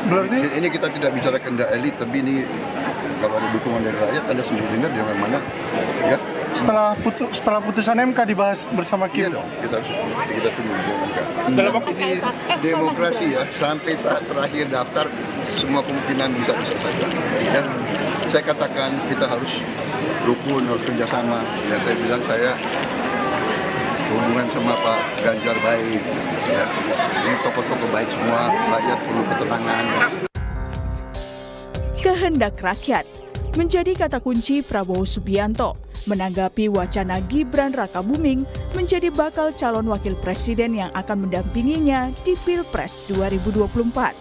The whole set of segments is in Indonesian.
Berarti Ini kita tidak bicara kehendak elit, tapi ini kalau ada dukungan dari rakyat, Anda sendiri dengar di mana, ya? setelah putusan MK dibahas bersama Iya Kim. dong, kita tunggu di MK. Dalam Ini demokrasi ya, sampai saat terakhir daftar semua kemungkinan bisa diselesaikan. Dan saya katakan kita harus rukun, harus kerjasama. Dan saya bilang saya hubungan sama Pak Ganjar baik. Ya. Ini tokoh-tokoh baik semua, rakyat perlu ketenangan. Kehendak rakyat menjadi kata kunci Prabowo Subianto menanggapi wacana Gibran Rakabuming menjadi bakal calon wakil presiden yang akan mendampinginya di Pilpres 2024.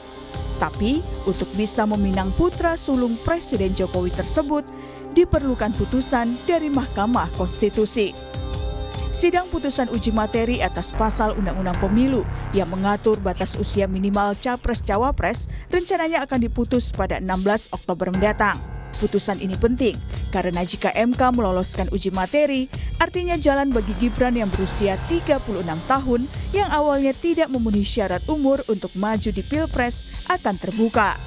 Tapi untuk bisa meminang putra sulung Presiden Jokowi tersebut diperlukan putusan dari Mahkamah Konstitusi. Sidang putusan uji materi atas pasal Undang-Undang Pemilu yang mengatur batas usia minimal Capres-Cawapres rencananya akan diputus pada 16 Oktober mendatang. Putusan ini penting karena jika MK meloloskan uji materi, artinya jalan bagi Gibran yang berusia 36 tahun yang awalnya tidak memenuhi syarat umur untuk maju di Pilpres akan terbuka.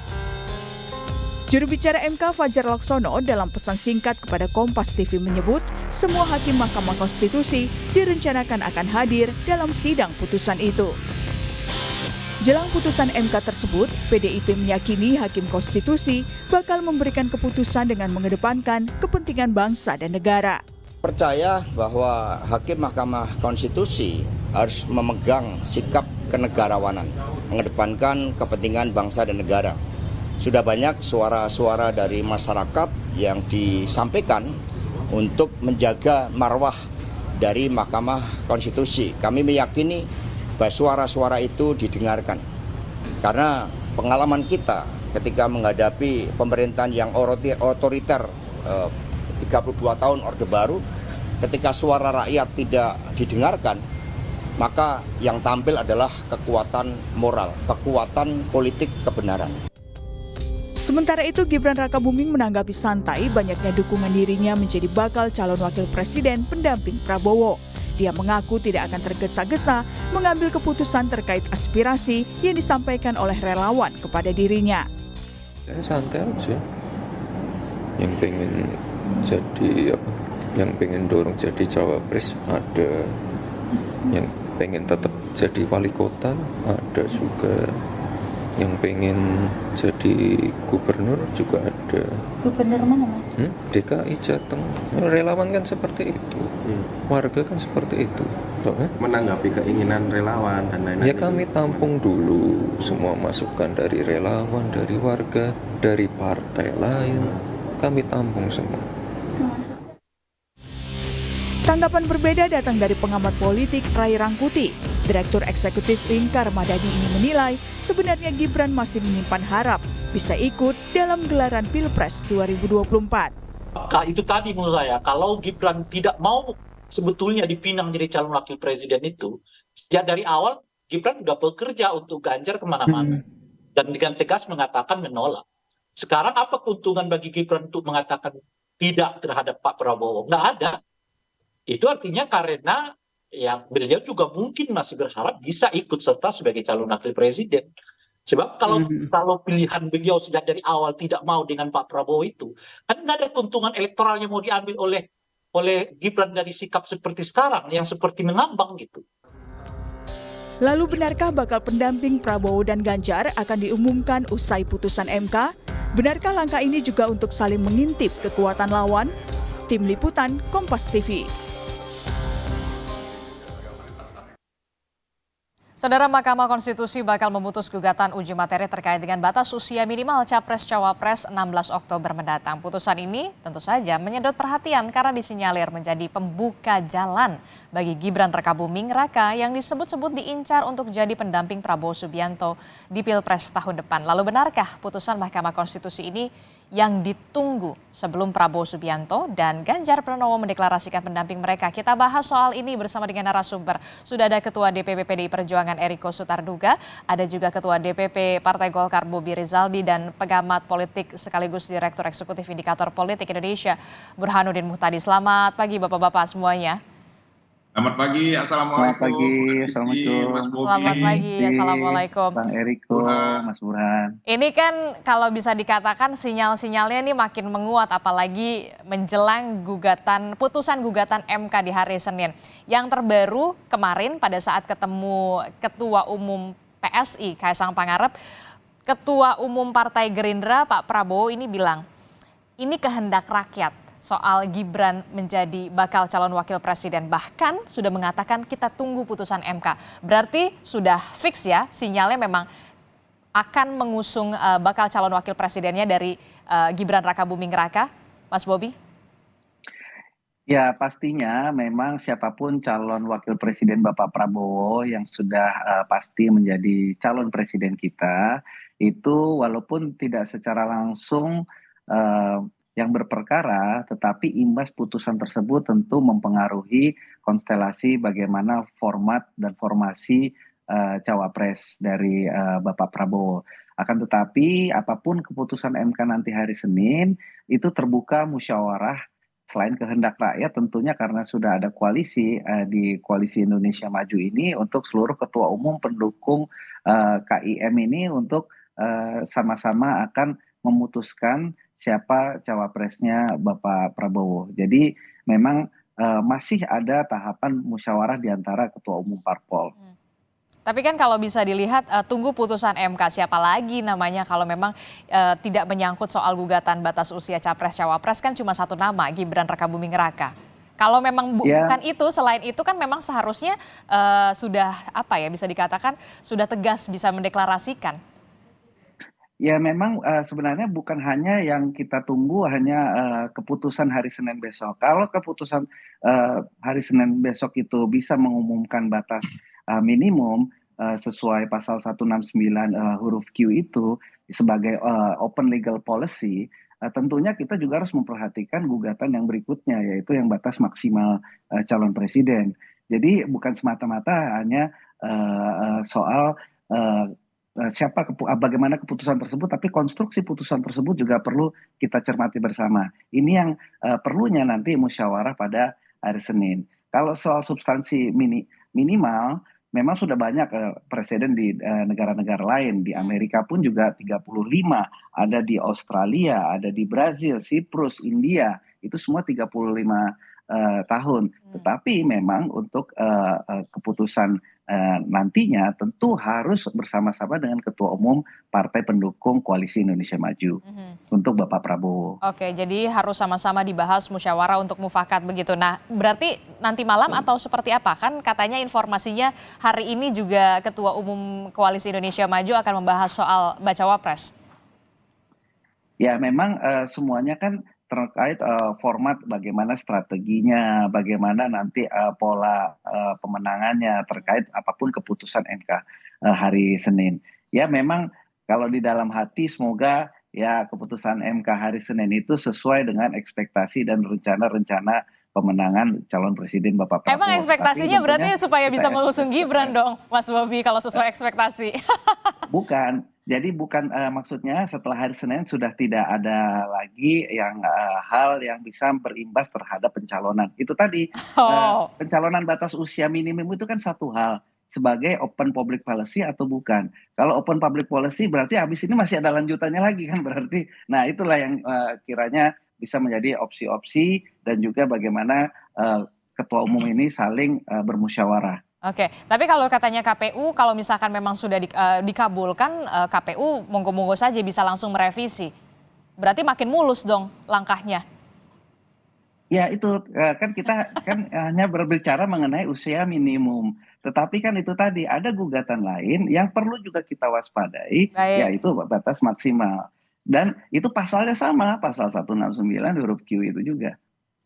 Juru bicara MK Fajar Laksono dalam pesan singkat kepada Kompas TV menyebut semua hakim Mahkamah Konstitusi direncanakan akan hadir dalam sidang putusan itu. Jelang putusan MK tersebut, PDIP meyakini Hakim Konstitusi bakal memberikan keputusan dengan mengedepankan kepentingan bangsa dan negara. Percaya bahwa Hakim Mahkamah Konstitusi harus memegang sikap kenegarawanan, mengedepankan kepentingan bangsa dan negara. Sudah banyak suara-suara dari masyarakat yang disampaikan untuk menjaga marwah dari Mahkamah Konstitusi. Kami meyakini bahwa suara-suara itu didengarkan. Karena pengalaman kita ketika menghadapi pemerintahan yang otoriter 32 tahun Orde Baru, ketika suara rakyat tidak didengarkan, maka yang tampil adalah kekuatan moral, kekuatan politik kebenaran. Sementara itu, Gibran Rakabuming menanggapi santai banyaknya dukungan dirinya menjadi bakal calon wakil presiden pendamping Prabowo. Dia mengaku tidak akan tergesa-gesa mengambil keputusan terkait aspirasi yang disampaikan oleh relawan kepada dirinya. Saya santai aja. Yang pengen jadi yang pengen dorong jadi cawapres ada, yang pengen tetap jadi wali kota ada juga, yang pengen jadi gubernur juga ada. Gubernur mana, Mas? DKI Jateng. Relawan kan seperti itu. Warga kan seperti itu. Menanggapi keinginan relawan dan lain-lain. Ya kami tampung dulu semua masukan dari relawan, dari warga, dari partai lain. Kami tampung semua. Tanggapan berbeda datang dari pengamat politik Ray Rangkuti. Direktur Eksekutif Lingkar Madani ini menilai sebenarnya Gibran masih menyimpan harap bisa ikut dalam gelaran Pilpres 2024. Itu tadi menurut saya, kalau Gibran tidak mau sebetulnya dipinang jadi calon wakil presiden itu, ya dari awal Gibran sudah bekerja untuk Ganjar kemana-mana. Dan dengan tegas mengatakan menolak. Sekarang apa keuntungan bagi Gibran untuk mengatakan tidak terhadap Pak Prabowo? Nggak ada. Itu artinya karena ya beliau juga mungkin masih berharap bisa ikut serta sebagai calon wakil presiden. Sebab kalau pilihan beliau sejak dari awal tidak mau dengan Pak Prabowo itu, kan nggak ada keuntungan elektoral yang mau diambil oleh Gibran dari sikap seperti sekarang yang seperti mengambang gitu. Lalu benarkah bakal pendamping Prabowo dan Ganjar akan diumumkan usai putusan MK? Benarkah langkah ini juga untuk saling mengintip kekuatan lawan? Tim Liputan Kompas TV. Saudara, Mahkamah Konstitusi bakal memutus gugatan uji materi terkait dengan batas usia minimal Capres-Cawapres 16 Oktober mendatang. Putusan ini tentu saja menyedot perhatian karena disinyalir menjadi pembuka jalan bagi Gibran Rakabuming Raka yang disebut-sebut diincar untuk jadi pendamping Prabowo Subianto di Pilpres tahun depan. Lalu benarkah putusan Mahkamah Konstitusi ini yang ditunggu sebelum Prabowo Subianto dan Ganjar Pranowo mendeklarasikan pendamping mereka? Kita bahas soal ini bersama dengan narasumber. Sudah ada Ketua DPP PDI Perjuangan Eriko Sutarduga, ada juga Ketua DPP Partai Golkar Bobi Rizaldi dan pengamat politik sekaligus Direktur Eksekutif Indikator Politik Indonesia Burhanuddin Muhtadi. Selamat pagi Bapak-Bapak semuanya. Selamat pagi, Selamat Assalamualaikum, pagi, Mbak Desti, Assalamualaikum. Mas Selamat Bobi, pagi, Assalamualaikum. Bang Eriko, Burhan. Mas Burhan. Ini kan kalau bisa dikatakan sinyal-sinyalnya ini makin menguat apalagi menjelang putusan gugatan MK di hari Senin. Yang terbaru kemarin pada saat ketemu Ketua Umum PSI Kaisang Pangarep, Ketua Umum Partai Gerindra Pak Prabowo ini bilang, ini kehendak rakyat soal Gibran menjadi bakal calon wakil presiden. Bahkan sudah mengatakan kita tunggu putusan MK. Berarti sudah fix ya, sinyalnya memang akan mengusung bakal calon wakil presidennya dari Gibran Rakabuming Raka, Mas Bobi? Ya pastinya memang siapapun calon wakil presiden Bapak Prabowo yang sudah pasti menjadi calon presiden kita, itu walaupun tidak secara langsung yang berperkara, tetapi imbas putusan tersebut tentu mempengaruhi konstelasi bagaimana format dan formasi cawapres dari Bapak Prabowo. Akan tetapi apapun keputusan MK nanti hari Senin, itu terbuka musyawarah selain kehendak rakyat tentunya karena sudah ada koalisi di Koalisi Indonesia Maju ini untuk seluruh ketua umum pendukung KIM ini untuk sama-sama akan memutuskan siapa cawapresnya Bapak Prabowo. Jadi memang masih ada tahapan musyawarah di antara ketua umum parpol. Tapi kan kalau bisa dilihat tunggu putusan MK siapa lagi namanya kalau memang tidak menyangkut soal gugatan batas usia capres-cawapres kan cuma satu nama, Gibran Rakabuming Raka. Kalau memang bukan itu, selain itu kan memang seharusnya sudah bisa dikatakan sudah tegas bisa mendeklarasikan. Ya memang sebenarnya bukan hanya yang kita tunggu hanya keputusan hari Senin besok. Kalau keputusan hari Senin besok itu bisa mengumumkan batas minimum sesuai pasal 169 huruf Q itu sebagai open legal policy, tentunya kita juga harus memperhatikan gugatan yang berikutnya yaitu yang batas maksimal calon presiden. Jadi bukan semata-mata hanya soal bagaimana keputusan tersebut, tapi konstruksi putusan tersebut juga perlu kita cermati bersama. Ini yang perlunya nanti musyawarah pada hari Senin. Kalau soal substansi minimal, memang sudah banyak presiden di negara-negara lain. Di Amerika pun juga 35, ada di Australia, ada di Brazil, Siprus, India, itu semua 35 tahun. Tetapi memang untuk keputusan nantinya tentu harus bersama-sama dengan Ketua Umum Partai Pendukung Koalisi Indonesia Maju untuk Bapak Prabowo. Oke, jadi harus sama-sama dibahas musyawarah untuk mufakat begitu. Nah, berarti nanti malam atau seperti apa? Kan katanya informasinya hari ini juga Ketua Umum Koalisi Indonesia Maju akan membahas soal bacawa pres. Ya, memang semuanya kan terkait format bagaimana strateginya, bagaimana nanti pola pemenangannya terkait apapun keputusan MK hari Senin. Ya memang kalau di dalam hati semoga ya keputusan MK hari Senin itu sesuai dengan ekspektasi dan rencana-rencana pemenangan calon presiden Bapak Prabowo. Emang ekspektasinya berarti supaya bisa mengusung Gibran dong, Mas Bobi, kalau sesuai ekspektasi? Bukan. Jadi bukan maksudnya setelah hari Senin sudah tidak ada lagi yang hal yang bisa berimbas terhadap pencalonan. Itu tadi pencalonan batas usia minimum itu kan satu hal sebagai open public policy atau bukan. Kalau open public policy berarti habis ini masih ada lanjutannya lagi kan berarti. Nah itulah yang kiranya bisa menjadi opsi-opsi dan juga bagaimana ketua umum ini saling bermusyawarah. Oke, tapi kalau katanya KPU, kalau misalkan memang sudah dikabulkan, KPU monggo-monggo saja bisa langsung merevisi. Berarti makin mulus dong langkahnya. Ya itu kan kita kan hanya berbicara mengenai usia minimum. Tetapi kan itu tadi ada gugatan lain yang perlu juga kita waspadai, yaitu batas maksimal. Dan itu pasalnya sama, pasal 169 huruf Q itu juga.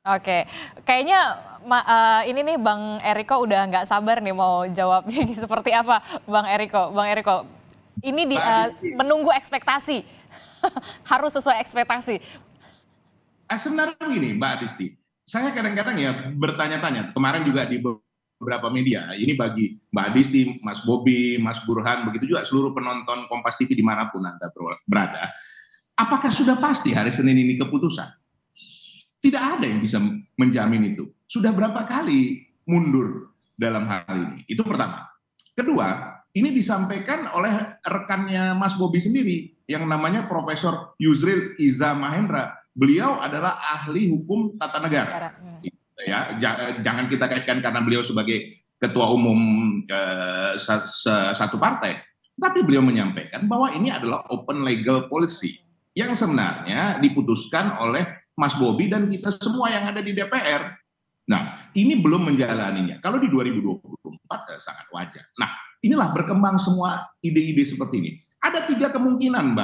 Oke, kayaknya ini nih Bang Eriko udah nggak sabar nih mau jawabnya seperti apa, Bang Eriko. Bang Eriko, ini menunggu ekspektasi, harus sesuai ekspektasi. Sebenarnya begini Mbak Adisti, saya kadang-kadang ya bertanya-tanya, kemarin juga di beberapa media, ini bagi Mbak Adisti, Mas Bobi, Mas Burhan, begitu juga seluruh penonton Kompas TV dimanapun Anda berada, apakah sudah pasti hari Senin ini keputusan? Tidak ada yang bisa menjamin itu. Sudah berapa kali mundur dalam hal ini. Itu pertama. Kedua, ini disampaikan oleh rekannya Mas Bobi sendiri yang namanya Profesor Yusril Iza Mahendra. Beliau adalah ahli hukum tata negara. Ya, jangan kita kaitkan karena beliau sebagai ketua umum satu partai, tapi beliau menyampaikan bahwa ini adalah open legal policy yang sebenarnya diputuskan oleh Mas Bobi dan kita semua yang ada di DPR. Nah, ini belum menjalaninya. Kalau di 2024 sangat wajar. Nah, inilah berkembang semua ide-ide seperti ini. Ada 3 kemungkinan,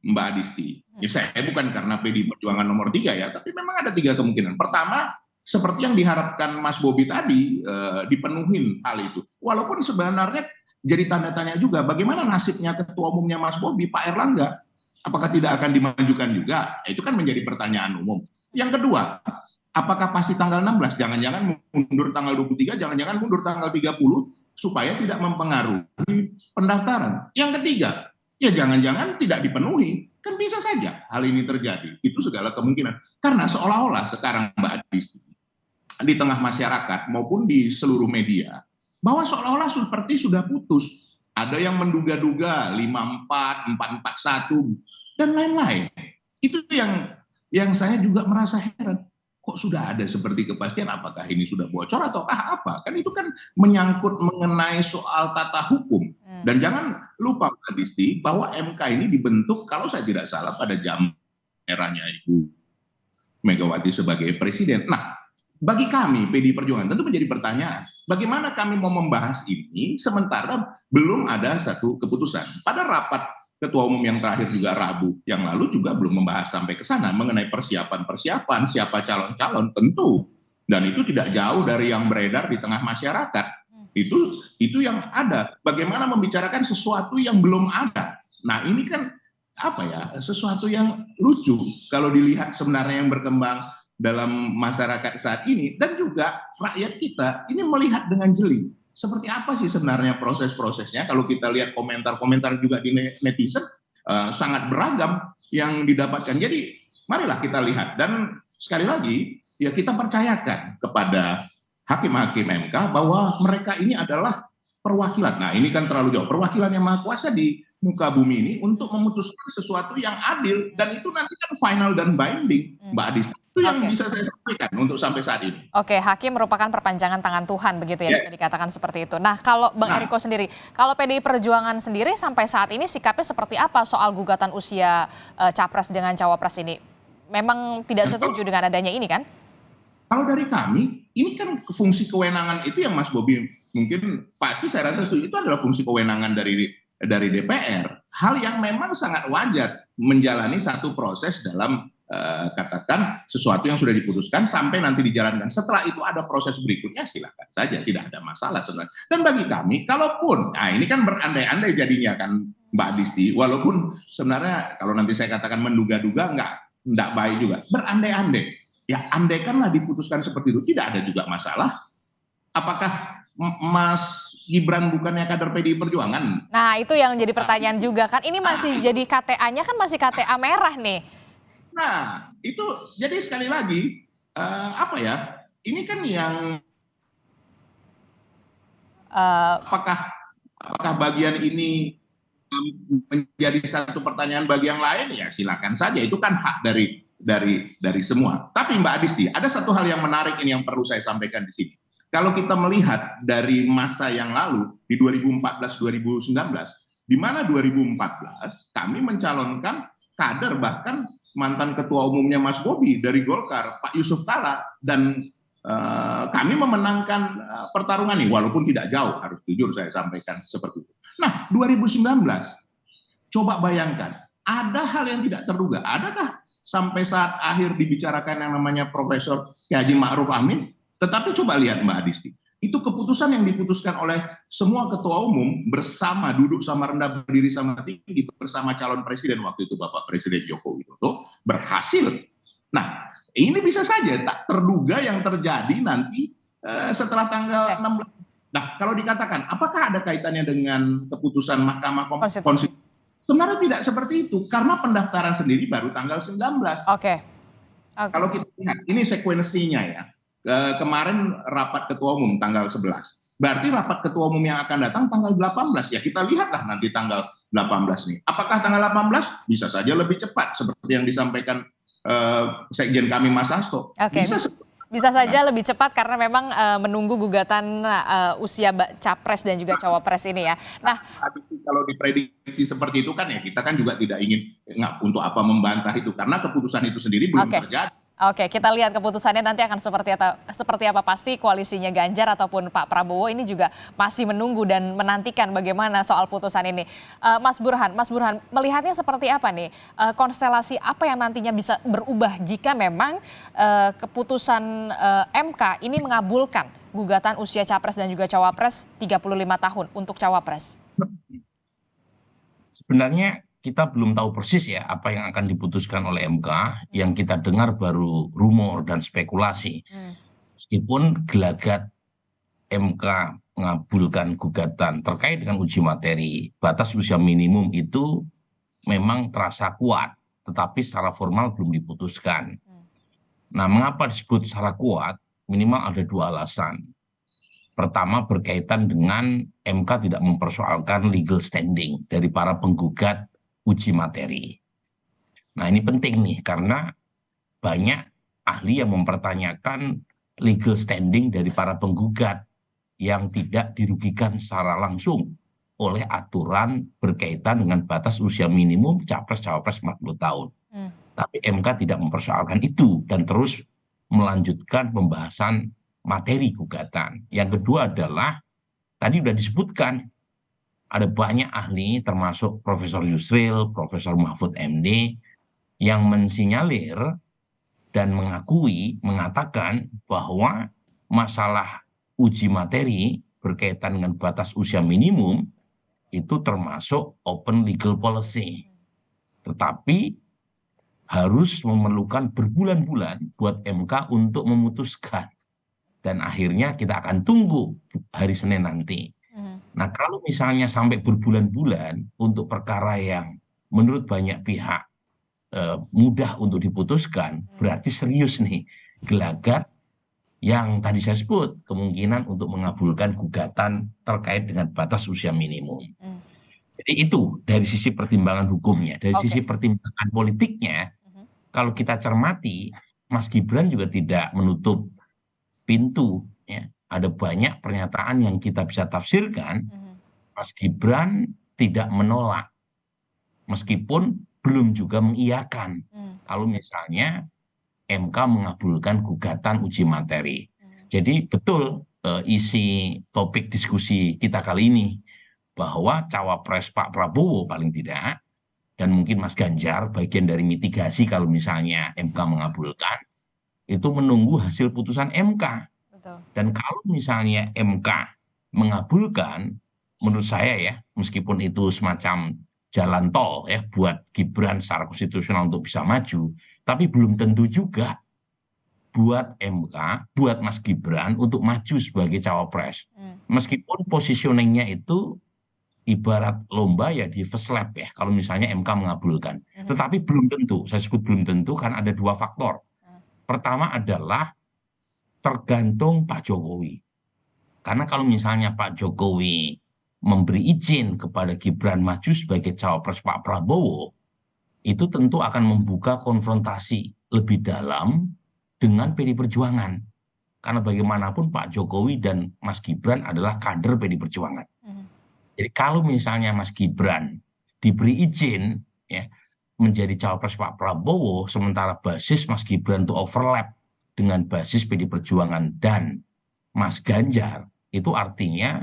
Mbak Adisti. Ya, saya bukan karena PDI Perjuangan nomor 3 ya, tapi memang ada 3 kemungkinan. Pertama, seperti yang diharapkan Mas Bobi tadi, dipenuhin hal itu. Walaupun sebenarnya jadi tanda tanya juga, bagaimana nasibnya ketua umumnya Mas Bobi, Pak Erlangga? Apakah tidak akan dimajukan juga? Itu kan menjadi pertanyaan umum. Yang kedua, apakah pasti tanggal 16? Jangan-jangan mundur tanggal 23, jangan-jangan mundur tanggal 30, supaya tidak mempengaruhi pendaftaran. Yang ketiga, ya jangan-jangan tidak dipenuhi. Kan bisa saja hal ini terjadi. Itu segala kemungkinan. Karena seolah-olah sekarang Mbak Adisti, di tengah masyarakat maupun di seluruh media, bahwa seolah-olah seperti sudah putus. Ada yang menduga-duga 54, 441, dan lain-lain. Itu yang saya juga merasa heran. Kok sudah ada seperti kepastian apakah ini sudah bocor ataukah apa? Kan itu kan menyangkut mengenai soal tata hukum. Dan jangan lupa Pak Adisti bahwa MK ini dibentuk kalau saya tidak salah pada zaman eranya Ibu Megawati sebagai presiden. Nah, bagi kami PDI Perjuangan tentu menjadi pertanyaan, bagaimana kami mau membahas ini sementara belum ada satu keputusan. Pada rapat Ketua Umum yang terakhir juga Rabu yang lalu juga belum membahas sampai ke sana mengenai persiapan siapa calon-calon tentu, dan itu tidak jauh dari yang beredar di tengah masyarakat. Itu yang ada. Bagaimana membicarakan sesuatu yang belum ada. Nah, ini kan apa ya, sesuatu yang lucu kalau dilihat sebenarnya yang berkembang dalam masyarakat saat ini, dan juga rakyat kita ini melihat dengan jeli seperti apa sih sebenarnya proses-prosesnya. Kalau kita lihat komentar-komentar juga di netizen, sangat beragam yang didapatkan. Jadi marilah kita lihat, dan sekali lagi ya kita percayakan kepada hakim-hakim MK bahwa mereka ini adalah perwakilan. Nah, ini kan terlalu jauh, perwakilan yang maha kuasa di muka bumi ini untuk memutuskan sesuatu yang adil, dan itu nanti kan final dan binding, Mbak Adisti. Itu yang bisa saya sampaikan untuk sampai saat ini. Oke, hakim merupakan perpanjangan tangan Tuhan, begitu ya, bisa dikatakan seperti itu. Nah, kalau Bang Eriko sendiri, kalau PDI Perjuangan sendiri sampai saat ini sikapnya seperti apa soal gugatan usia capres dengan cawapres ini? Memang tidak setuju dengan adanya ini kan? Kalau dari kami, ini kan fungsi kewenangan itu yang Mas Bobi mungkin pasti saya rasa setuju, itu adalah fungsi kewenangan dari DPR. Hal yang memang sangat wajar menjalani satu proses dalam katakan sesuatu yang sudah diputuskan sampai nanti dijalankan. Setelah itu ada proses berikutnya, silakan saja, tidak ada masalah sebenarnya. Dan bagi kami, kalaupun, nah ini kan berandai-andai jadinya kan Mbak Adisti, walaupun sebenarnya kalau nanti saya katakan menduga-duga enggak baik juga. Berandai-andai, ya andaikanlah diputuskan seperti itu, tidak ada juga masalah. Apakah Mas Gibran bukannya kader PDI Perjuangan? Nah, itu yang jadi pertanyaan juga kan. Ini masih jadi KTA-nya kan masih KTA merah nih. Nah, itu jadi sekali lagi apa ya? Ini kan yang apakah bagian ini menjadi satu pertanyaan bagi yang lain? Ya silakan saja. Itu kan hak dari semua. Tapi Mbak Adisti, ada satu hal yang menarik ini yang perlu saya sampaikan di sini. Kalau kita melihat dari masa yang lalu di 2014-2019, di mana 2014 kami mencalonkan kader bahkan mantan ketua umumnya Mas Bobi dari Golkar, Pak Yusuf Kalla, dan kami memenangkan pertarungan ini walaupun tidak jauh, harus jujur saya sampaikan seperti itu. Nah, 2019 coba bayangkan, ada hal yang tidak terduga. Adakah sampai saat akhir dibicarakan yang namanya Profesor Haji Ma'ruf Amin? Tetapi coba lihat Mbak Adisti, itu keputusan yang diputuskan oleh semua ketua umum bersama, duduk sama rendah, berdiri sama tinggi bersama calon presiden waktu itu Bapak Presiden Joko Widodo berhasil. Nah, ini bisa saja tak terduga yang terjadi nanti setelah tanggal 16. Nah, kalau dikatakan apakah ada kaitannya dengan keputusan Mahkamah Konstitusi? Sebenarnya tidak seperti itu, karena pendaftaran sendiri baru tanggal 19. Oke. Kalau kita lihat, ini sekuensinya ya. kemarin rapat ketua umum tanggal 11. Berarti rapat ketua umum yang akan datang tanggal 18. Ya kita lihatlah nanti tanggal 18 nih. Apakah tanggal 18? Bisa saja lebih cepat seperti yang disampaikan Sekjen kami Mas Hasto. Oke, bisa saja lebih cepat karena memang menunggu gugatan usia capres dan juga cawapres ini ya. Nah, kalau diprediksi seperti itu kan ya kita kan juga tidak ingin untuk apa membantah itu karena keputusan itu sendiri belum terjadi. Oke, kita lihat keputusannya nanti akan seperti apa. Pasti koalisinya Ganjar ataupun Pak Prabowo ini juga masih menunggu dan menantikan bagaimana soal putusan ini. Mas Burhan melihatnya seperti apa nih? Konstelasi apa yang nantinya bisa berubah jika memang keputusan MK ini mengabulkan gugatan usia capres dan juga cawapres 35 tahun untuk cawapres? Sebenarnya kita belum tahu persis ya apa yang akan diputuskan oleh MK. Yang kita dengar baru rumor dan spekulasi. Meskipun gelagat MK mengabulkan gugatan terkait dengan uji materi batas usia minimum itu memang terasa kuat, tetapi secara formal belum diputuskan. Nah, mengapa disebut secara kuat? Minimal ada dua alasan. Pertama, berkaitan dengan MK tidak mempersoalkan legal standing dari para penggugat uji materi. Nah, ini penting nih karena banyak ahli yang mempertanyakan legal standing dari para penggugat yang tidak dirugikan secara langsung oleh aturan berkaitan dengan batas usia minimum capres-cawapres 40 tahun. Tapi MK tidak mempersoalkan itu dan terus melanjutkan pembahasan materi gugatan. Yang kedua adalah tadi sudah disebutkan ada banyak ahli termasuk Profesor Yusril, Profesor Mahfud MD yang mensinyalir dan mengatakan bahwa masalah uji materi berkaitan dengan batas usia minimum itu termasuk open legal policy. Tetapi harus memerlukan berbulan-bulan buat MK untuk memutuskan. Dan akhirnya kita akan tunggu hari Senin nanti. Nah, kalau misalnya sampai berbulan-bulan untuk perkara yang menurut banyak pihak mudah untuk diputuskan, berarti serius nih gelagat yang tadi saya sebut kemungkinan untuk mengabulkan gugatan terkait dengan batas usia minimum. Jadi itu dari sisi pertimbangan hukumnya, dari sisi pertimbangan politiknya, kalau kita cermati, Mas Gibran juga tidak menutup pintu. Ya. Ada banyak pernyataan yang kita bisa tafsirkan, Mas Gibran tidak menolak, meskipun belum juga mengiyakan. Kalau misalnya MK mengabulkan gugatan uji materi. Jadi betul isi topik diskusi kita kali ini, bahwa cawapres Pak Prabowo paling tidak, dan mungkin Mas Ganjar bagian dari mitigasi kalau misalnya MK mengabulkan, itu menunggu hasil putusan MK. Dan kalau misalnya MK mengabulkan, menurut saya ya, meskipun itu semacam jalan tol ya buat Gibran secara konstitusional untuk bisa maju, tapi belum tentu juga buat MK, buat Mas Gibran untuk maju sebagai cawapres. Meskipun positioningnya itu ibarat lomba ya di first lap ya, kalau misalnya MK mengabulkan. Tetapi belum tentu, saya sebut belum tentu karena ada dua faktor. Pertama adalah tergantung Pak Jokowi. Karena kalau misalnya Pak Jokowi memberi izin kepada Gibran maju sebagai cawapres Pak Prabowo, itu tentu akan membuka konfrontasi lebih dalam dengan PD Perjuangan. Karena bagaimanapun Pak Jokowi dan Mas Gibran adalah kader PD Perjuangan. Jadi kalau misalnya Mas Gibran diberi izin ya menjadi cawapres Pak Prabowo, sementara basis Mas Gibran itu overlap dengan basis PD Perjuangan dan Mas Ganjar, itu artinya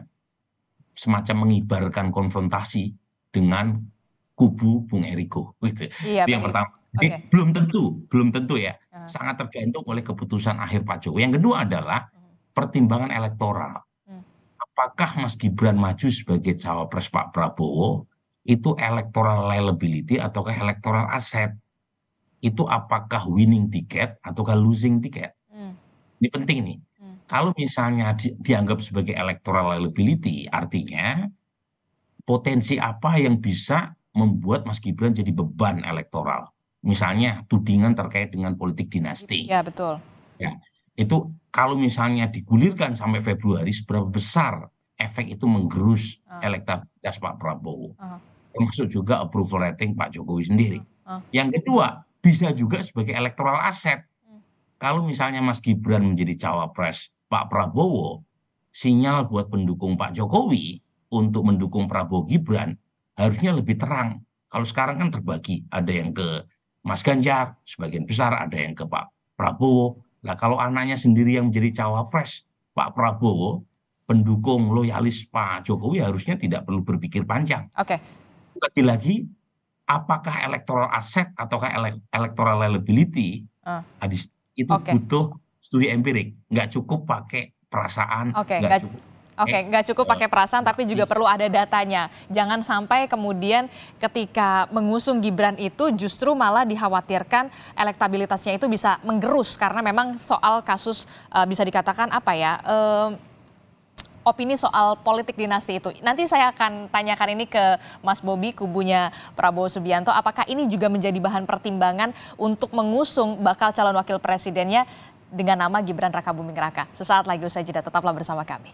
semacam mengibarkan konfrontasi dengan kubu Bung Eriko. Gitu. Iya, itu yang pertama. Jadi, belum tentu ya. Sangat tergantung oleh keputusan akhir Pak Jokowi. Yang kedua adalah pertimbangan elektoral. Apakah Mas Gibran maju sebagai cawapres Pak Prabowo itu electoral liability ataukah electoral asset? Itu apakah winning ticket ataukah losing ticket? Ini penting nih. Kalau misalnya dianggap sebagai electoral liability, artinya potensi apa yang bisa membuat Mas Gibran jadi beban elektoral. Misalnya tudingan terkait dengan politik dinasti. Ya, betul. Ya, itu kalau misalnya digulirkan sampai Februari, seberapa besar efek itu menggerus elektabilitas Pak Prabowo, termasuk juga approval rating Pak Jokowi sendiri. Yang kedua, bisa juga sebagai electoral asset. Kalau misalnya Mas Gibran menjadi cawapres Pak Prabowo, sinyal buat pendukung Pak Jokowi untuk mendukung Prabowo Gibran harusnya lebih terang. Kalau sekarang kan terbagi, ada yang ke Mas Ganjar, sebagian besar ada yang ke Pak Prabowo. Nah, kalau anaknya sendiri yang menjadi cawapres Pak Prabowo, pendukung loyalis Pak Jokowi harusnya tidak perlu berpikir panjang. Oke. Lagi-lagi, apakah electoral asset ataukah electoral liability, itu butuh studi empirik. Nggak cukup pakai perasaan, nggak cukup. Nggak cukup pakai perasaan, tapi juga perlu ada datanya. Jangan sampai kemudian ketika mengusung Gibran itu justru malah dikhawatirkan elektabilitasnya itu bisa menggerus, karena memang soal kasus bisa dikatakan opini soal politik dinasti itu. Nanti saya akan tanyakan ini ke Mas Bobi, kubunya Prabowo Subianto, apakah ini juga menjadi bahan pertimbangan untuk mengusung bakal calon wakil presidennya dengan nama Gibran Rakabuming Raka. Sesaat lagi usai jeda, tetaplah bersama kami.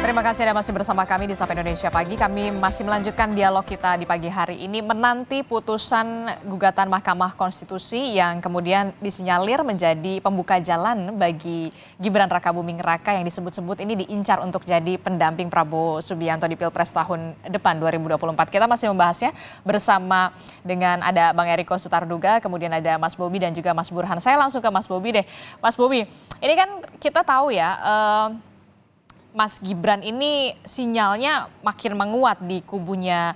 Terima kasih Anda masih bersama kami di Sapa Indonesia Pagi. Kami masih melanjutkan dialog kita di pagi hari ini menanti putusan gugatan Mahkamah Konstitusi yang kemudian disinyalir menjadi pembuka jalan bagi Gibran Rakabuming Raka yang disebut-sebut ini diincar untuk jadi pendamping Prabowo Subianto di Pilpres tahun depan 2024. Kita masih membahasnya bersama dengan ada Bang Eriko Sutarduga, kemudian ada Mas Bobi dan juga Mas Burhan. Saya langsung ke Mas Bobi deh. Mas Bobi, ini kan kita tahu ya, Mas Gibran ini sinyalnya makin menguat di kubunya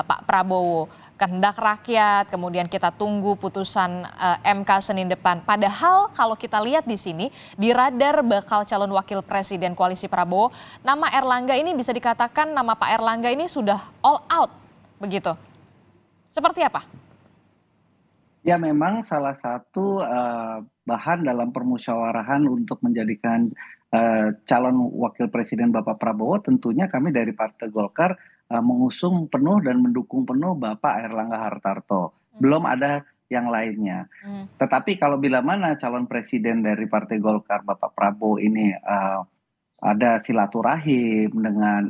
Pak Prabowo. Kehendak rakyat, kemudian kita tunggu putusan MK Senin depan. Padahal kalau kita lihat di sini, di radar bakal calon wakil presiden koalisi Prabowo, nama Erlangga ini bisa dikatakan nama Pak Erlangga ini sudah all out, begitu. Seperti apa? Ya, memang salah satu bahan dalam permusyawarahan untuk menjadikan calon wakil presiden Bapak Prabowo, tentunya kami dari Partai Golkar mengusung penuh dan mendukung penuh Bapak Erlangga Hartarto. Belum ada yang lainnya. Tetapi kalau bila mana calon presiden dari Partai Golkar Bapak Prabowo ini ada silaturahim dengan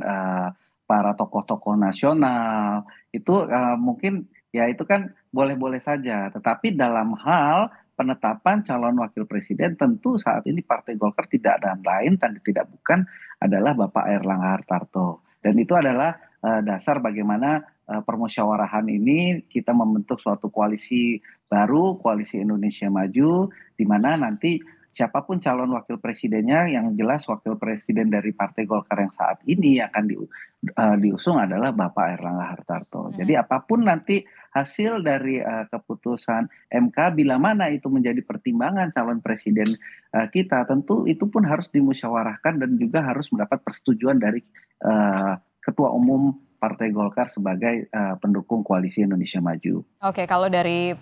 para tokoh-tokoh nasional, itu mungkin ya itu kan boleh-boleh saja. Tetapi dalam hal penetapan calon wakil presiden, tentu saat ini Partai Golkar tidak ada lain dan tidak bukan adalah Bapak Erlangga Hartarto. Dan itu adalah dasar bagaimana permusyawarahan ini kita membentuk suatu koalisi baru, koalisi Indonesia Maju, di mana nanti siapapun calon wakil presidennya, yang jelas wakil presiden dari Partai Golkar yang saat ini akan diusung adalah Bapak Erlangga Hartarto. Jadi apapun nanti hasil dari keputusan MK, bila mana itu menjadi pertimbangan calon presiden kita, tentu itu pun harus dimusyawarahkan dan juga harus mendapat persetujuan dari Ketua Umum Partai Golkar sebagai pendukung koalisi Indonesia Maju. Oke, kalau dari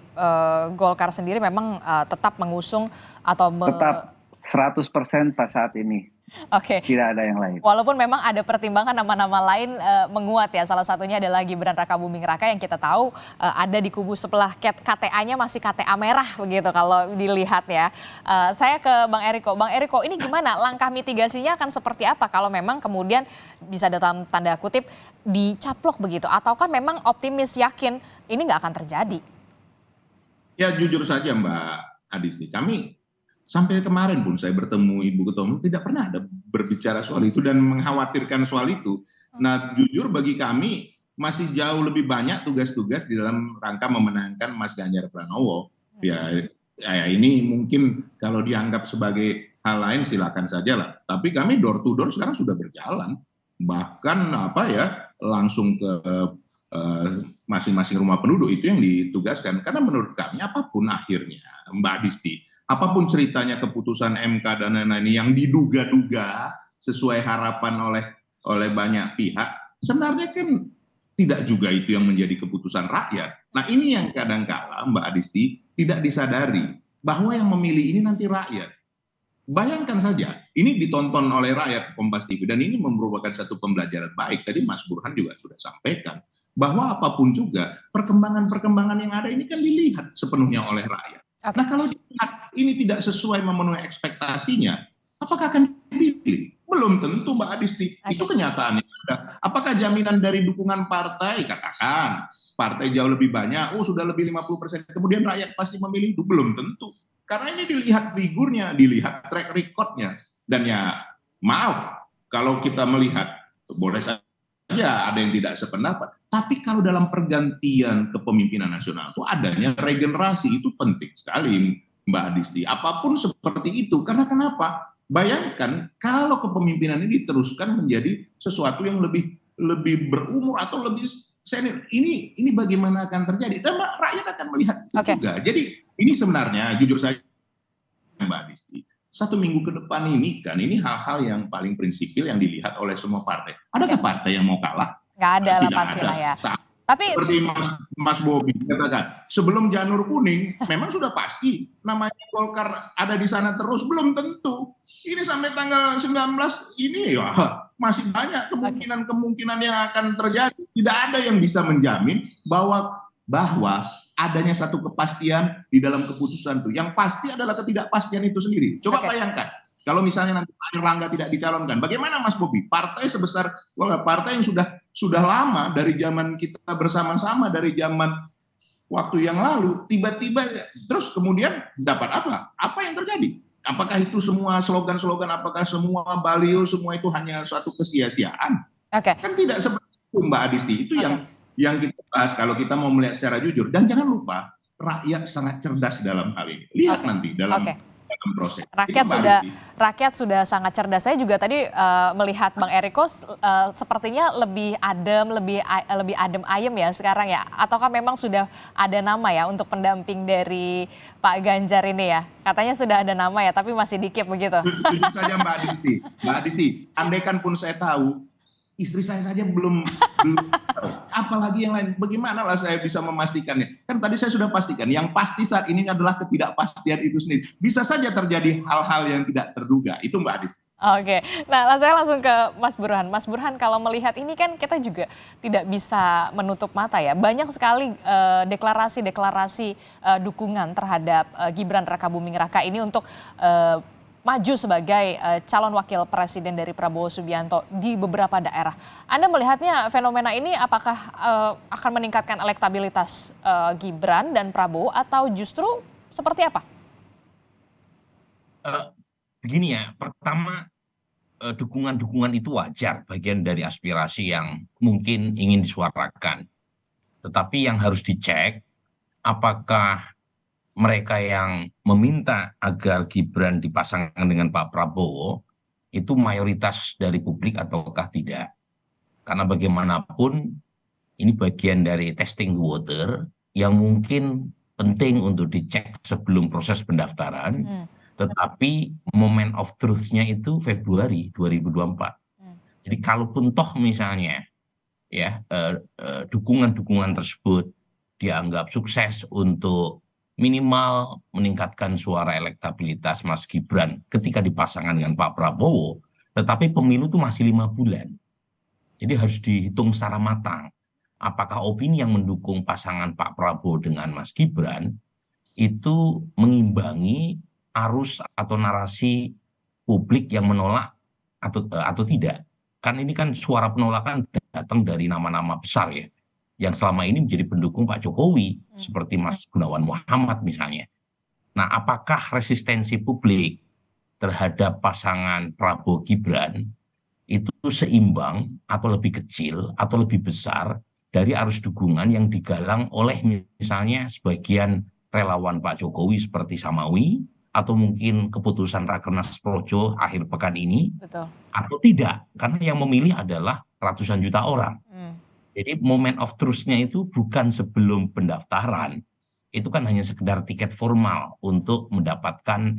Golkar sendiri memang tetap mengusung atau tetap 100% pas saat ini. Oke. Tidak ada yang lain. Walaupun memang ada pertimbangan nama-nama lain menguat ya. Salah satunya adalah Gibran Rakabuming Raka yang kita tahu ada di kubu sebelah, KTA-nya masih KTA merah begitu kalau dilihat ya. Saya ke Bang Eriko. Bang Eriko, ini gimana? Langkah mitigasinya akan seperti apa kalau memang kemudian bisa dalam tanda kutip dicaplok begitu? Ataukah memang optimis yakin ini nggak akan terjadi? Ya jujur saja Mbak Adisti, kami sampai kemarin pun saya bertemu Ibu Ketua Umum tidak pernah ada berbicara soal itu dan mengkhawatirkan soal itu. Nah jujur bagi kami masih jauh lebih banyak tugas-tugas di dalam rangka memenangkan Mas Ganjar Pranowo. Ya ini mungkin kalau dianggap sebagai hal lain silakan saja lah. Tapi kami door to door sekarang sudah berjalan. Bahkan langsung ke masing-masing rumah penduduk itu yang ditugaskan. Karena menurut kami apapun akhirnya Mbak Adisti, apapun ceritanya keputusan MK dan lain-lain yang diduga-duga sesuai harapan oleh banyak pihak, sebenarnya kan tidak juga itu yang menjadi keputusan rakyat. Nah ini yang kadang-kala Mbak Adisti tidak disadari, bahwa yang memilih ini nanti rakyat. bayangkan saja, ini ditonton oleh rakyat Kompas TV dan ini merupakan satu pembelajaran baik. Tadi Mas Burhan juga sudah sampaikan bahwa apapun juga perkembangan-perkembangan yang ada ini kan dilihat sepenuhnya oleh rakyat. Nah kalau dilihat ini tidak sesuai memenuhi ekspektasinya, apakah akan dipilih? Belum tentu, Mbak Adisti. Itu kenyataannya ada. Apakah jaminan dari dukungan partai, katakan partai jauh lebih banyak, sudah lebih 50%, kemudian rakyat pasti memilih itu? Belum tentu. Karena ini dilihat figurnya, dilihat track recordnya. Dan ya maaf, kalau kita melihat, boleh saja ada yang tidak sependapat. Tapi kalau dalam pergantian kepemimpinan nasional itu adanya regenerasi, itu penting sekali Mbak Adisti. Apapun seperti itu. Karena kenapa? Bayangkan kalau kepemimpinan ini diteruskan menjadi sesuatu yang lebih berumur atau lebih senior. Ini bagaimana akan terjadi? Dan rakyat akan melihat itu juga. Jadi ini sebenarnya jujur saja Mbak Adisti, 1 minggu ke depan ini kan ini hal-hal yang paling prinsipil yang dilihat oleh semua partai. Adakah partai yang mau kalah? Nggak ada lah Tidak pastilah ada. ya. Tapi Seperti Mas Bobi katakan, sebelum janur kuning memang sudah pasti namanya Golkar ada di sana terus, belum tentu. Ini sampai tanggal 19 ini ya masih banyak kemungkinan yang akan terjadi. Tidak ada yang bisa menjamin bahwa adanya satu kepastian di dalam keputusan itu. Yang pasti adalah ketidakpastian itu sendiri. Coba bayangkan, kalau misalnya nanti Pak Erlangga tidak dicalonkan, bagaimana Mas Bobi? Partai sebesar partai yang sudah lama dari zaman kita bersama-sama, dari zaman waktu yang lalu, tiba-tiba terus kemudian dapat apa? Apa yang terjadi? Apakah itu semua slogan-slogan, apakah semua baliho, semua itu hanya suatu kesia-siaan? Kan tidak seperti itu Mbak Adisti. Itu yang kita bahas kalau kita mau melihat secara jujur. Dan jangan lupa, rakyat sangat cerdas dalam hal ini. Lihat nanti dalam proses. Rakyat sudah sangat cerdas. Saya juga tadi melihat Bang Eriko sepertinya lebih adem ayem ya sekarang ya. Ataukah memang sudah ada nama ya untuk pendamping dari Pak Ganjar ini ya? Katanya sudah ada nama ya, tapi masih dikip begitu. Jujur saja Mbak Adisti, andaikan pun saya tahu, istri saya saja belum tahu. Apalagi yang lain. Bagaimana lah saya bisa memastikannya? Kan tadi saya sudah pastikan. Yang pasti saat ini adalah ketidakpastian itu sendiri. Bisa saja terjadi hal-hal yang tidak terduga. Itu Mbak Adisti. Oke, nah saya langsung ke Mas Burhan. Mas Burhan, kalau melihat ini kan kita juga tidak bisa menutup mata ya. Banyak sekali deklarasi-deklarasi dukungan terhadap Gibran Rakabuming Raka ini untuk maju sebagai calon wakil presiden dari Prabowo Subianto di beberapa daerah. Anda melihatnya fenomena ini apakah akan meningkatkan elektabilitas Gibran dan Prabowo atau justru seperti apa? Begini ya, pertama dukungan-dukungan itu wajar, bagian dari aspirasi yang mungkin ingin disuarakan. Tetapi yang harus dicek, apakah mereka yang meminta agar Gibran dipasangkan dengan Pak Prabowo itu mayoritas dari publik ataukah tidak. Karena bagaimanapun ini bagian dari testing the water yang mungkin penting untuk dicek sebelum proses pendaftaran. Tetapi moment of truth-nya itu Februari 2024. Jadi kalaupun toh misalnya ya dukungan-dukungan tersebut dianggap sukses untuk minimal meningkatkan suara elektabilitas Mas Gibran ketika dipasangkan dengan Pak Prabowo, tetapi pemilu itu masih 5 bulan. Jadi harus dihitung secara matang. Apakah opini yang mendukung pasangan Pak Prabowo dengan Mas Gibran itu mengimbangi arus atau narasi publik yang menolak atau tidak. Kan ini kan suara penolakan datang dari nama-nama besar ya, yang selama ini menjadi pendukung Pak Jokowi, seperti Mas Gunawan Muhammad misalnya. Nah, apakah resistensi publik terhadap pasangan Prabowo Gibran itu seimbang atau lebih kecil atau lebih besar dari arus dukungan yang digalang oleh misalnya sebagian relawan Pak Jokowi seperti Samawi, atau mungkin keputusan Rakernas Projo akhir pekan ini, atau tidak, karena yang memilih adalah ratusan juta orang. Jadi moment of truth-nya itu bukan sebelum pendaftaran. Itu kan hanya sekedar tiket formal untuk mendapatkan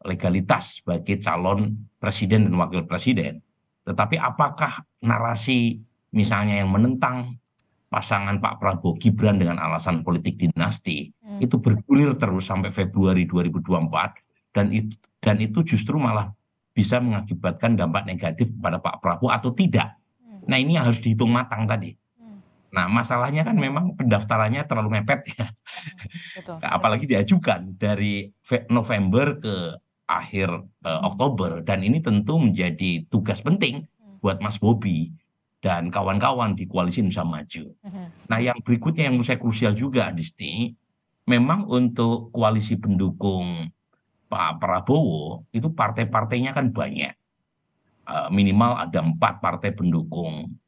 legalitas sebagai calon presiden dan wakil presiden. Tetapi apakah narasi misalnya yang menentang pasangan Pak Prabowo Gibran dengan alasan politik dinasti itu bergulir terus sampai Februari 2024 dan dan itu justru malah bisa mengakibatkan dampak negatif kepada Pak Prabowo atau tidak. Nah ini yang harus dihitung matang tadi. Nah masalahnya kan memang pendaftarannya terlalu mepet ya. Betul. Apalagi diajukan dari November ke akhir Oktober, dan ini tentu menjadi tugas penting buat Mas Bobi dan kawan-kawan di Koalisi Indonesia Maju. Nah yang berikutnya yang menurut saya krusial juga, Disti, memang untuk koalisi pendukung Pak Prabowo itu partai-partainya kan banyak. Minimal ada 4 partai pendukung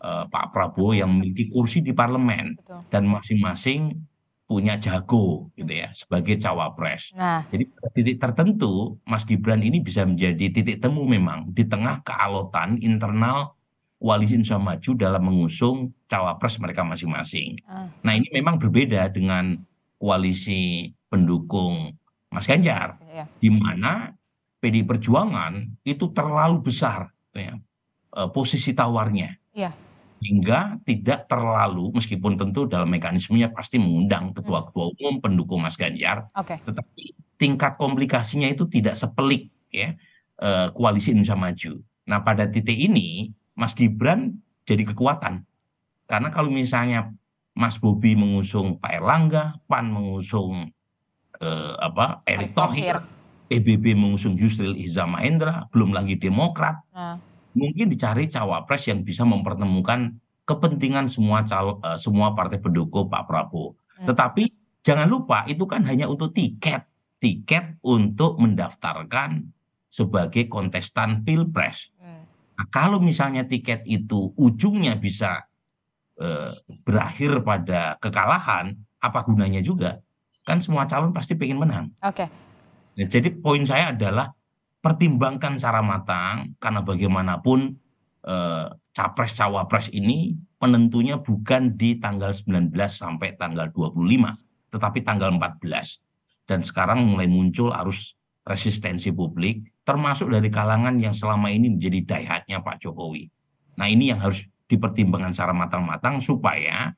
Pak Prabowo yang memiliki kursi di parlemen. Betul. Dan masing-masing punya jago gitu ya sebagai cawapres. Nah, Jadi pada titik tertentu Mas Gibran ini bisa menjadi titik temu memang di tengah kealotan internal Koalisi Indonesia Maju dalam mengusung cawapres mereka masing-masing. Nah ini memang berbeda dengan koalisi pendukung Mas Ganjar, ya. di mana PDI Perjuangan itu terlalu besar ya, posisi tawarnya, Iya. hingga tidak terlalu, meskipun tentu dalam mekanismenya pasti mengundang ketua-ketua umum pendukung Mas Ganjar, Oke. tetapi tingkat komplikasinya itu tidak sepelik ya Koalisi Indonesia Maju. Nah pada titik ini Mas Gibran jadi kekuatan, karena kalau misalnya Mas Bobi mengusung Pak Erlangga, PAN mengusung Erick Thohir, PBB mengusung Yusril Iza Mahendra, belum lagi Demokrat, mungkin dicari cawapres yang bisa mempertemukan kepentingan semua partai pendukung Pak Prabowo. Tetapi jangan lupa itu kan hanya untuk tiket untuk mendaftarkan sebagai kontestan Pilpres. Nah, kalau misalnya tiket itu ujungnya bisa berakhir pada kekalahan, apa gunanya juga? Kan semua calon pasti pengen menang. Oke. Nah, jadi poin saya adalah pertimbangkan secara matang, karena bagaimanapun capres-cawapres ini penentunya bukan di tanggal 19 sampai tanggal 25, tetapi tanggal 14. Dan sekarang mulai muncul arus resistensi publik, termasuk dari kalangan yang selama ini menjadi daihatnya Pak Jokowi. Nah ini yang harus dipertimbangkan secara matang-matang supaya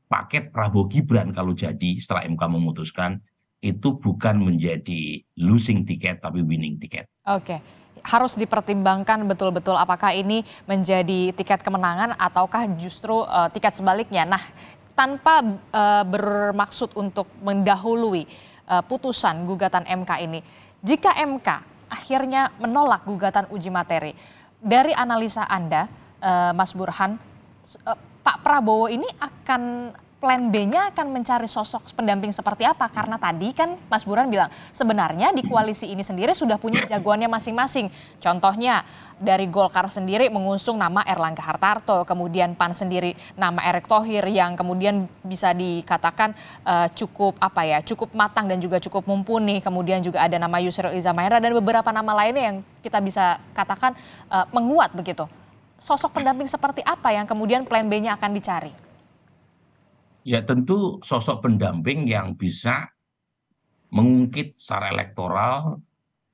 paket Prabowo Gibran kalau jadi setelah MK memutuskan itu bukan menjadi losing ticket tapi winning ticket. Oke, harus dipertimbangkan betul-betul apakah ini menjadi tiket kemenangan ataukah justru tiket sebaliknya. Nah, tanpa bermaksud untuk mendahului putusan gugatan MK ini, jika MK akhirnya menolak gugatan uji materi, dari analisa Anda, Mas Burhan, Pak Prabowo ini akan plan B-nya akan mencari sosok pendamping seperti apa? Karena tadi kan Mas Burhan bilang sebenarnya di koalisi ini sendiri sudah punya jagoannya masing-masing. Contohnya dari Golkar sendiri mengusung nama Erlangga Hartarto, kemudian PAN sendiri nama Erick Thohir yang kemudian bisa dikatakan cukup matang dan juga cukup mumpuni. Kemudian juga ada nama Yusril Iza Mahendra dan beberapa nama lainnya yang kita bisa katakan menguat begitu. Sosok pendamping seperti apa yang kemudian plan B-nya akan dicari? Ya tentu sosok pendamping yang bisa mengungkit secara elektoral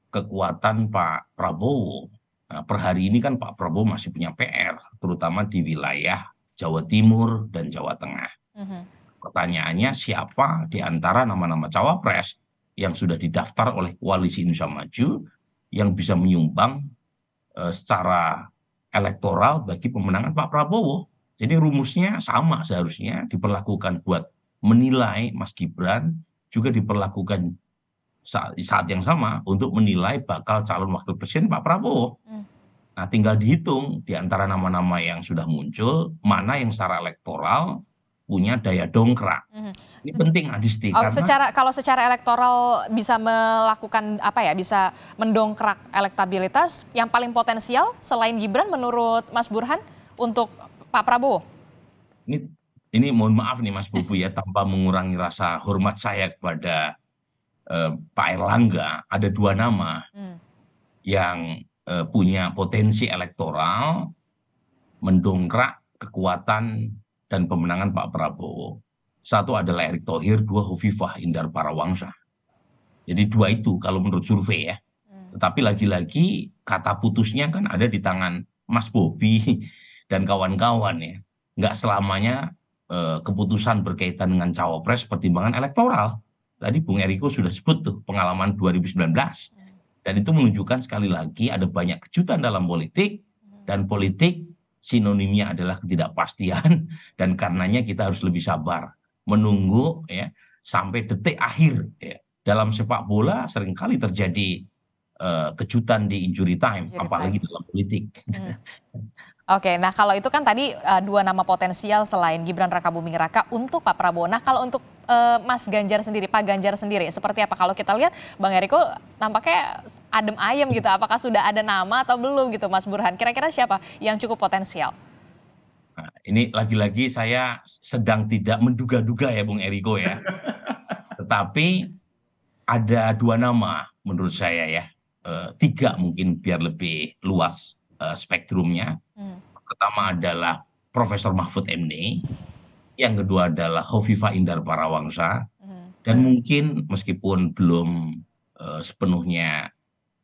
kekuatan Pak Prabowo. Nah, per hari ini kan Pak Prabowo masih punya PR, terutama di wilayah Jawa Timur dan Jawa Tengah. Pertanyaannya siapa di antara nama-nama cawapres yang sudah didaftar oleh Koalisi Indonesia Maju yang bisa menyumbang secara elektoral bagi pemenangan Pak Prabowo. Jadi rumusnya sama seharusnya diperlakukan buat menilai Mas Gibran, juga diperlakukan saat yang sama untuk menilai bakal calon wakil presiden Pak Prabowo. Nah tinggal dihitung di antara nama-nama yang sudah muncul, mana yang secara elektoral punya daya dongkrak. Ini penting Adisti. Kalau secara elektoral bisa melakukan bisa mendongkrak elektabilitas, yang paling potensial selain Gibran menurut Mas Burhan untuk Pak Prabowo? Ini mohon maaf nih Mas Bubu ya, tanpa mengurangi rasa hormat saya kepada Pak Erlangga, ada 2 nama yang punya potensi elektoral mendongkrak kekuatan dan pemenangan Pak Prabowo. Satu adalah Erick Thohir, 2 Hovifah Indar Parawangsa. Jadi 2 itu kalau menurut survei ya. Tetapi lagi-lagi kata putusnya kan ada di tangan Mas Bobi dan kawan-kawan ya. Nggak selamanya keputusan berkaitan dengan cawapres pertimbangan elektoral. Tadi Bung Eriko sudah sebut tuh pengalaman 2019. Dan itu menunjukkan sekali lagi ada banyak kejutan dalam politik, dan politik sinonimnya adalah ketidakpastian, dan karenanya kita harus lebih sabar menunggu ya sampai detik akhir ya. Dalam sepak bola seringkali terjadi kejutan di injury time, apalagi dalam politik. Oke, nah kalau itu kan tadi dua nama potensial selain Gibran Rakabuming Raka untuk Pak Prabowo. Nah kalau untuk Mas Ganjar sendiri, Pak Ganjar sendiri, seperti apa? Kalau kita lihat Bang Eriko tampaknya adem ayem gitu. Apakah sudah ada nama atau belum gitu, Mas Burhan? Kira-kira siapa yang cukup potensial? Nah, ini lagi-lagi saya sedang tidak menduga-duga ya, Bung Eriko ya. Tetapi ada dua nama menurut saya ya, tiga mungkin biar lebih luas spektrumnya. Pertama adalah Profesor Mahfud MD, yang kedua adalah Khofifah Indar Parawangsa, dan mungkin meskipun belum sepenuhnya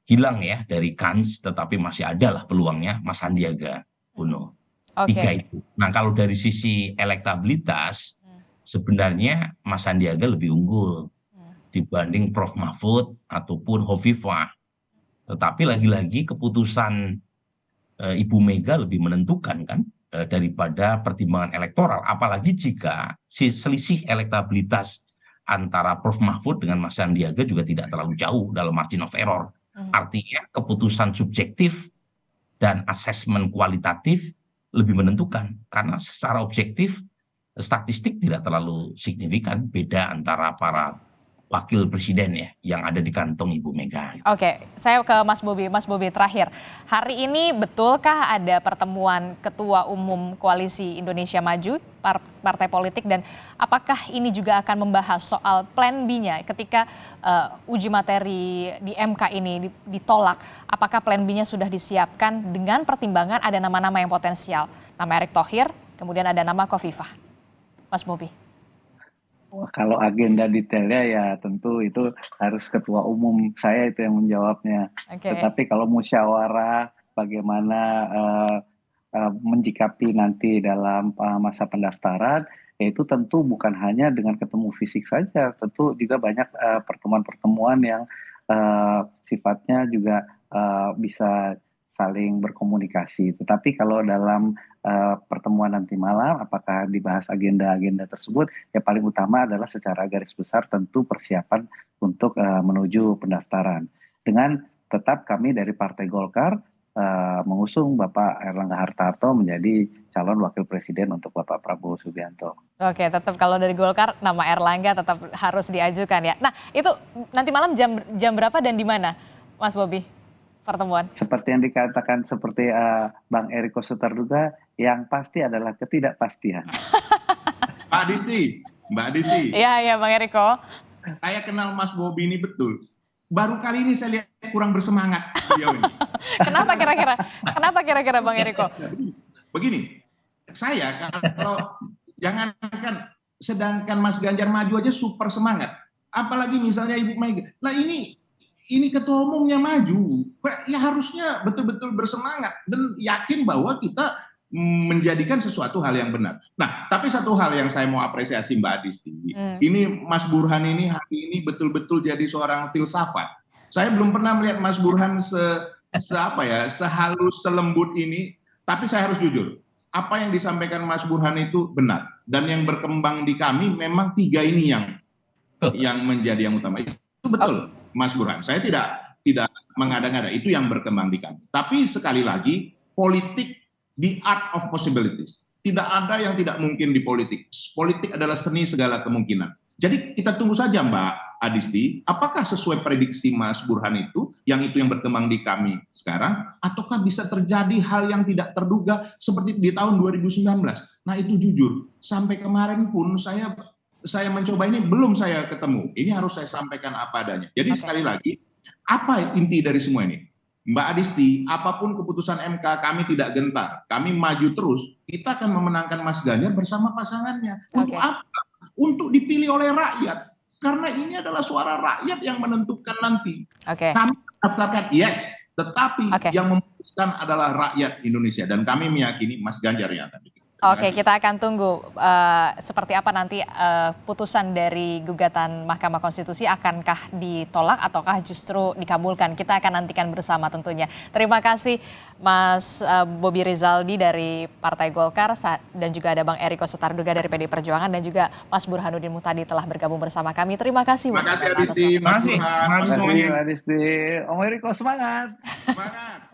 hilang ya dari kans, tetapi masih ada lah peluangnya Mas Sandiaga Uno. Tiga itu. Nah kalau dari sisi elektabilitas, sebenarnya Mas Sandiaga lebih unggul dibanding Prof Mahfud ataupun Khofifah. Tetapi lagi-lagi keputusan Ibu Mega lebih menentukan kan daripada pertimbangan elektoral, apalagi jika selisih elektabilitas antara Prof Mahfud dengan Mas Sandiaga juga tidak terlalu jauh dalam margin of error. Artinya keputusan subjektif dan asesmen kualitatif lebih menentukan, karena secara objektif statistik tidak terlalu signifikan beda antara para wakil presiden ya yang ada di kantong Ibu Mega. Oke, saya ke Mas Bobi. Mas Bobi, terakhir, hari ini betulkah ada pertemuan Ketua Umum Koalisi Indonesia Maju, partai politik, dan apakah ini juga akan membahas soal plan B-nya ketika uji materi di MK ini ditolak? Apakah plan B-nya sudah disiapkan dengan pertimbangan ada nama-nama yang potensial? Nama Erick Thohir, kemudian ada nama Khofifah. Mas Bobi. Wah, kalau agenda detailnya ya tentu itu harus ketua umum saya itu yang menjawabnya. Tetapi kalau musyawarah bagaimana menjikapi nanti dalam masa pendaftaran, yaitu tentu bukan hanya dengan ketemu fisik saja, tentu juga banyak pertemuan-pertemuan yang sifatnya juga bisa saling berkomunikasi. Tetapi kalau dalam pertemuan nanti malam, apakah dibahas agenda-agenda tersebut, ya paling utama adalah secara garis besar tentu persiapan untuk menuju pendaftaran. Dengan tetap kami dari Partai Golkar mengusung Bapak Erlangga Hartarto menjadi calon wakil presiden untuk Bapak Prabowo Subianto. Oke, tetap kalau dari Golkar nama Erlangga tetap harus diajukan ya. Nah itu nanti malam jam berapa dan di mana, Mas Bobi? Pertemuan. Seperti yang dikatakan seperti Bang Eriko Sutarduga, yang pasti adalah ketidakpastian. Mbak Disti. Iya Bang Eriko. Saya kenal Mas Bobi ini betul. Baru kali ini saya lihat kurang bersemangat beliau ini. Kenapa kira-kira? Kenapa kira-kira Bang Eriko? Begini, saya kalau jangankan sedangkan Mas Ganjar maju aja super semangat, apalagi misalnya Ibu Mega. Nah ini ketua umumnya maju, ya harusnya betul-betul bersemangat dan yakin bahwa kita menjadikan sesuatu hal yang benar. Nah, tapi satu hal yang saya mau apresiasi Mbak Adisti, ini Mas Burhan ini hari ini betul-betul jadi seorang filsafat. Saya belum pernah melihat Mas Burhan sehalus, selembut ini, tapi saya harus jujur, apa yang disampaikan Mas Burhan itu benar, dan yang berkembang di kami memang tiga ini yang menjadi yang utama. Itu betul. Mas Burhan, saya tidak mengada-ngada, itu yang berkembang di kami. Tapi sekali lagi, politik the art of possibilities. Tidak ada yang tidak mungkin di politik. Politik adalah seni segala kemungkinan. Jadi kita tunggu saja Mbak Adisti, apakah sesuai prediksi Mas Burhan itu yang berkembang di kami sekarang, ataukah bisa terjadi hal yang tidak terduga seperti di tahun 2019. Nah itu jujur, sampai kemarin pun saya mencoba ini belum saya ketemu. Ini harus saya sampaikan apa adanya. Jadi sekali lagi, apa inti dari semua ini? Mbak Adisti, apapun keputusan MK, kami tidak gentar. Kami maju terus. Kita akan memenangkan Mas Ganjar bersama pasangannya. Untuk apa? Untuk dipilih oleh rakyat. Karena ini adalah suara rakyat yang menentukan nanti. Kami daftarkan yes, tetapi yang memutuskan adalah rakyat Indonesia. Dan kami meyakini Mas Ganjar yang akan dipilih. Oke, kita akan tunggu seperti apa nanti putusan dari gugatan Mahkamah Konstitusi, akankah ditolak ataukah justru dikabulkan. Kita akan nantikan bersama tentunya. Terima kasih Mas Bobi Rizaldi dari Partai Golkar dan juga ada Bang Eriko Sutarduga dari PDI Perjuangan dan juga Mas Burhanuddin Muhtadi telah bergabung bersama kami. Terima kasih. Terima kasih Adisti, Mas Burhan. Terima kasih Adisti. Om Eriko semangat. Semangat.